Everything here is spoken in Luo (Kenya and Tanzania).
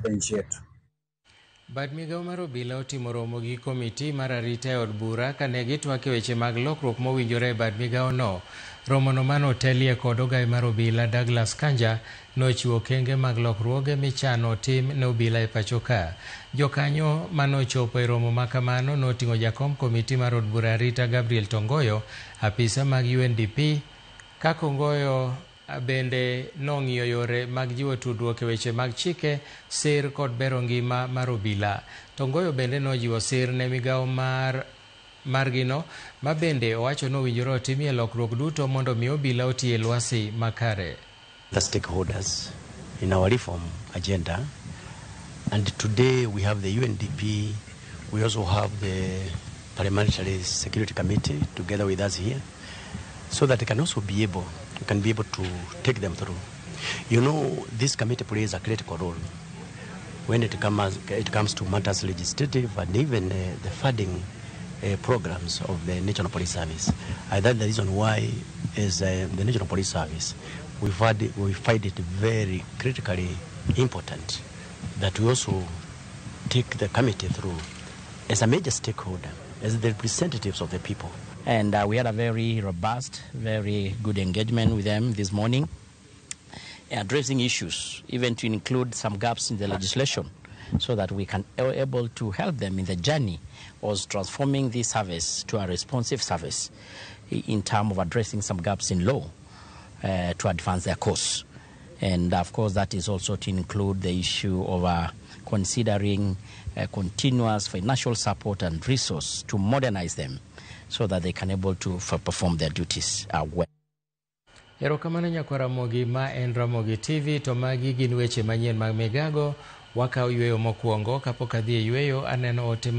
katika nchi yetu. Bad migao mar obila otimo romo gi komiti mar arita e od bura kane gitwak e weche mag lokruok mowinjore e bad migao no. Romono mano otelie kod ogai mar obila Douglas Kanja nochiwo okenge mag lokruoge michano tim ne obila e pacho ka. Jokanyo manochopo e romo makamano noting'o jakom komiti mar od bura arita Gabriel Tongoyo, apisa mag UNDP, Kakongoyo bende nong'iyo yore mag jiwo tudruok e weche mag chike, sir kod bero ngima mar obila. Tongoyo bende nojiwo sir ne migao margino ma bende owacho nowinjore otimie lokruok duto mondo mi obila oti e lwasi makare. The stakeholders in our reform agenda, and today we have the UNDP, we also have the Parliamentary Security Committee together with us here, so that they can also be able to take them through. You know, this committee plays a critical role when it comes to matters legislative and even the funding programs of the National Police Service. I think the reason why is the National Police Service, we find it very critically important that we also take the committee through as a major stakeholder, as the representatives of the people. And we had a very robust, very good engagement with them this morning, addressing issues, even to include some gaps in the legislation, so that we can be able to help them in the journey of transforming this service to a responsive service in terms of addressing some gaps in law to advance their cause. And of course, that is also to include the issue of considering continuous financial support and resource to modernize them, so that they can able to perform their duties well. Erokamano nyakwara Mogi, ma en Ramogi TV, to magi gin weche manyien mag migago. Wakao yweyo mokwongo kapok adhi e yweyo aneno ote